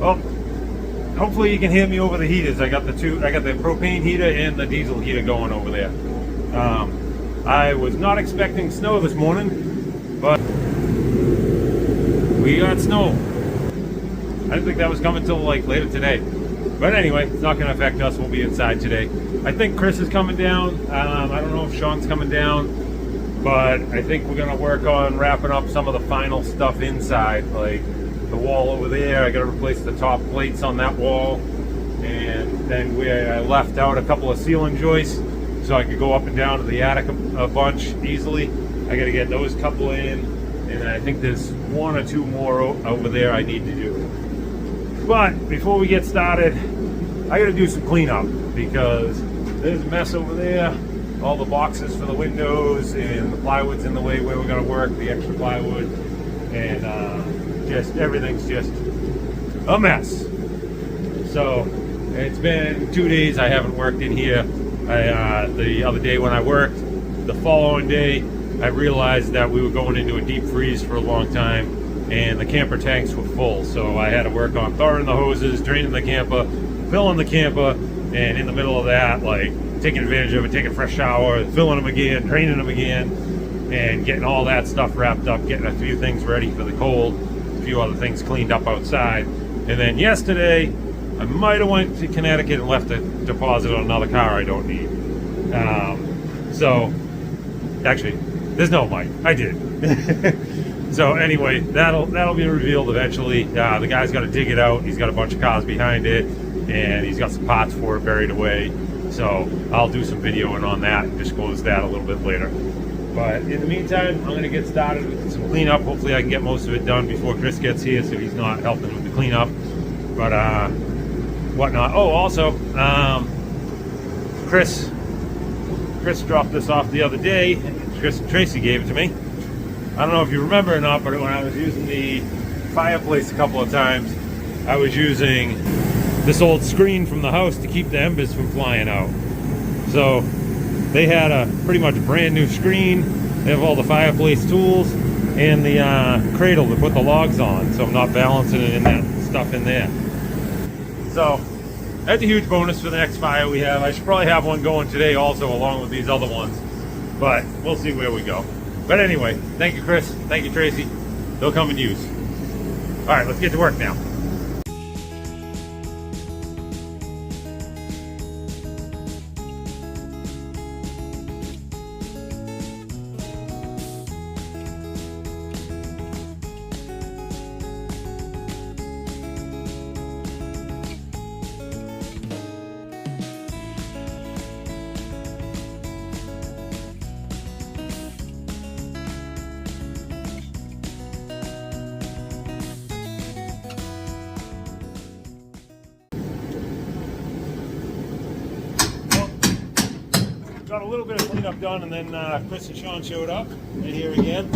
Well, hopefully you can hear me over the heaters. I got the propane heater and the diesel heater going over there. I was not expecting snow this morning, but we got snow. I didn't think that was coming till like later today. But anyway, it's not going to affect us. We'll be inside today. I think Chris is coming down. I don't know if Sean's coming down, but I think we're going to work on wrapping up some of the final stuff inside, like the wall over there. I got to replace the top plates on that wall, and then I left out a couple of ceiling joists so I could go up and down to the attic a bunch easily. I got to get those couple in, and I think there's one or two more over there I need to do. But before we get started, I got to do some cleanup because there's a mess over there. All the boxes for the windows and the plywood's in the way where we're going to work, the extra plywood, and just everything's just a mess. So it's been 2 days I haven't worked in here. The other day when I worked, the following day I realized that we were going into a deep freeze for a long time and the camper tanks were full, so I had to work on thawing the hoses, draining the camper, filling the camper, and in the middle of that, like taking advantage of it, taking a fresh shower, filling them again, draining them again, and getting all that stuff wrapped up, getting a few things ready for the cold, a few other things cleaned up outside. And then yesterday I might have went to Connecticut and left a deposit on another car I don't need. So actually there's no might, I did. So anyway, that'll be revealed eventually. The guy's got to dig it out. He's got a bunch of cars behind it, and he's got some parts for it buried away. So I'll do some videoing on that and disclose that a little bit later. But in the meantime, I'm going to get started with some cleanup. Hopefully I can get most of it done before Chris gets here, so he's not helping with the cleanup. But whatnot. Oh, also, Chris dropped this off the other day. Chris and Tracy gave it to me. I don't know if you remember or not, but when I was using the fireplace a couple of times, I was using this old screen from the house to keep the embers from flying out. So they had a pretty much brand new screen. They have all the fireplace tools and the cradle to put the logs on, so I'm not balancing it in that stuff in there. So that's a huge bonus for the next fire we have. I should probably have one going today also along with these other ones, but we'll see where we go. But anyway, thank you, Chris. Thank you, Tracy. They'll come in use. All right, let's get to work now. Got a little bit of cleanup done, and then Chris and Sean showed up. They're here again,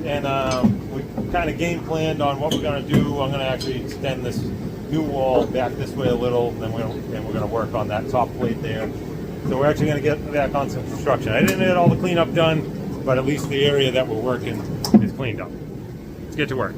and we kind of game planned on what we're going to do. I'm going to actually extend this new wall back this way a little, and then we're going to work on that top plate there. So we're actually going to get back on some construction. I didn't get all the cleanup done, but at least the area that we're working is cleaned up. Let's get to work.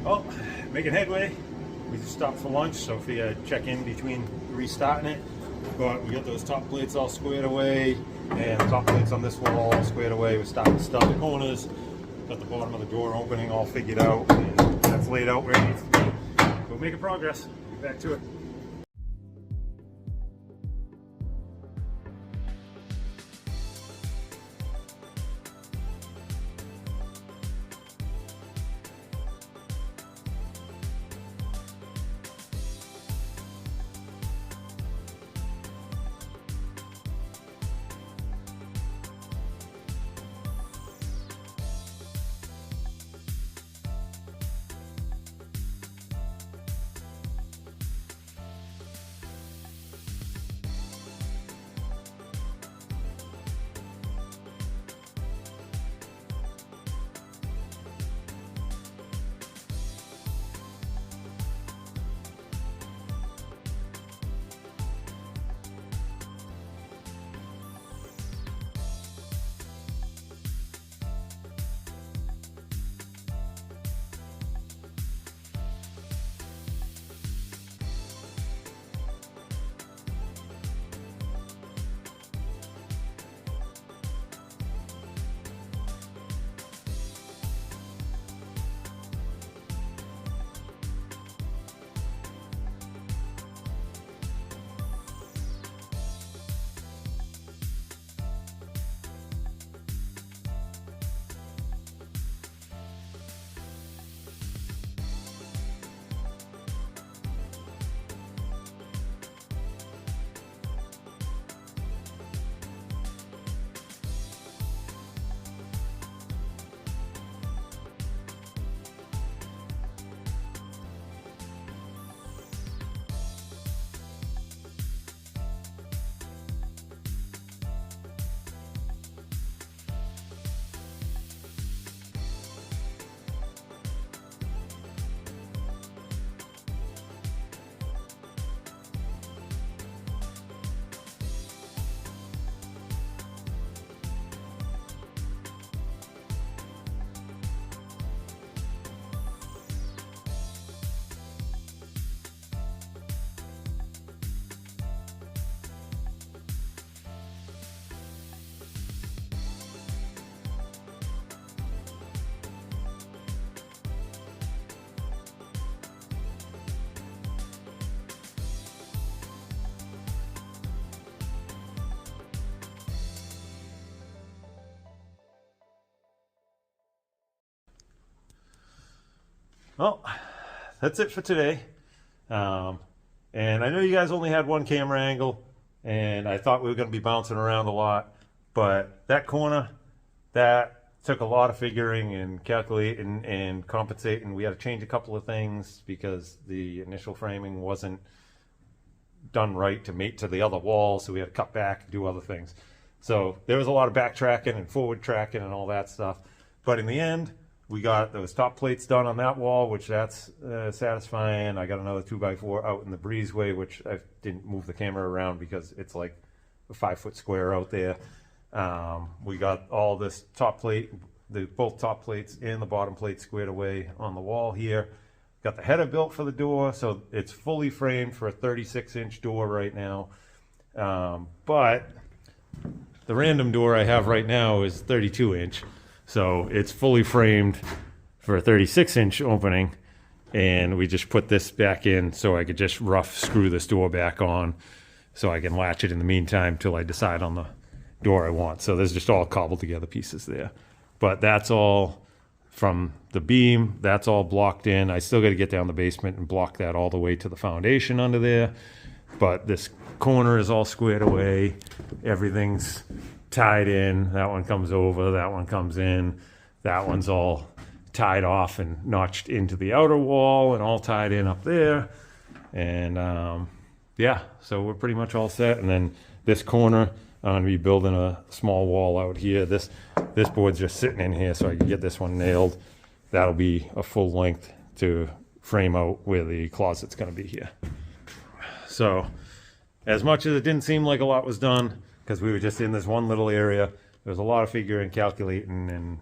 Well, making headway. We just stopped for lunch, so if you check in between restarting it. But we got those top plates all squared away, and the top plates on this wall all squared away. We're starting to stub the corners. Got the bottom of the door opening all figured out, and that's laid out where it needs to be. We're making progress. Get back to it. Well, that's it for today. And I know you guys only had one camera angle, and I thought we were going to be bouncing around a lot, but that corner, that took a lot of figuring and calculating and compensating. We had to change a couple of things because the initial framing wasn't done right to mate to the other wall, so we had to cut back and do other things. So there was a lot of backtracking and forward tracking and all that stuff. But in the end, we got those top plates done on that wall, which that's satisfying. I got another 2x4 out in the breezeway, which I didn't move the camera around because it's like a 5-foot square out there. We got all this top plate, both top plates and the bottom plate squared away on the wall here. Got the header built for the door, so it's fully framed for a 36-inch door right now. But the random door I have right now is 32-inch. So it's fully framed for a 36-inch opening, and we just put this back in so I could just rough screw this door back on so I can latch it in the meantime till I decide on the door I want. So there's just all cobbled together pieces there. But that's all from the beam, that's all blocked in. I still got to get down the basement and block that all the way to the foundation under there. But this corner is all squared away. Everything's tied in. That one comes over, that one comes in, that one's all tied off and notched into the outer wall and all tied in up there. And yeah, so we're pretty much all set. And then this corner, I'm going to be building a small wall out here. This board's just sitting in here so I can get this one nailed. That'll be a full length to frame out where the closet's going to be here. So as much as it didn't seem like a lot was done, because we were just in this one little area, there was a lot of figuring, calculating, and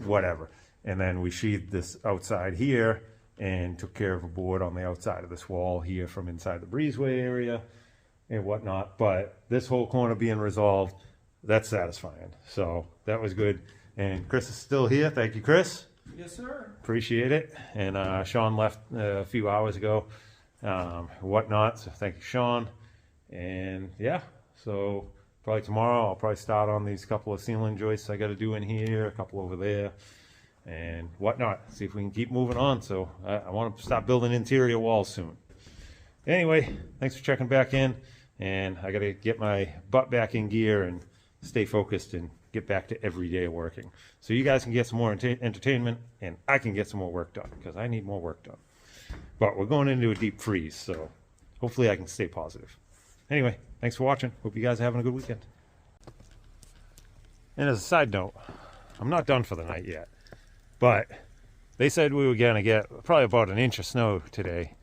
whatever. And then we sheathed this outside here and took care of a board on the outside of this wall here from inside the breezeway area and whatnot. But this whole corner being resolved, that's satisfying. So that was good. And Chris is still here. Thank you, Chris. Yes, sir. Appreciate it. And Sean left a few hours ago, whatnot. So thank you, Sean. And yeah, so probably tomorrow I'll probably start on these couple of ceiling joists I got to do in here, a couple over there, and whatnot. See if we can keep moving on. So I want to start building interior walls soon. Anyway, thanks for checking back in. And I got to get my butt back in gear and stay focused and get back to everyday working. So you guys can get some more entertainment and I can get some more work done because I need more work done. But we're going into a deep freeze, so hopefully I can stay positive. Anyway, thanks for watching. Hope you guys are having a good weekend. And as a side note, I'm not done for the night yet, but they said we were going to get probably about an inch of snow today,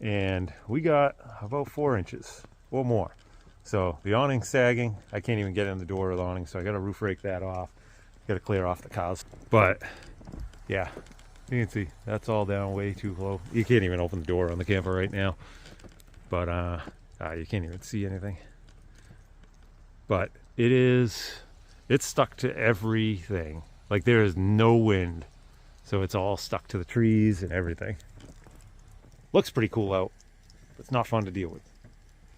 and we got about 4 inches or more. So the awning's sagging. I can't even get in the door of the awning, so I got to roof rake that off. Got to clear off the cars. But yeah, you can see that's all down way too low. You can't even open the door on the camper right now. But you can't even see anything. But it's stuck to everything. Like there is no wind, so it's all stuck to the trees and everything. Looks pretty cool out. It's not fun to deal with.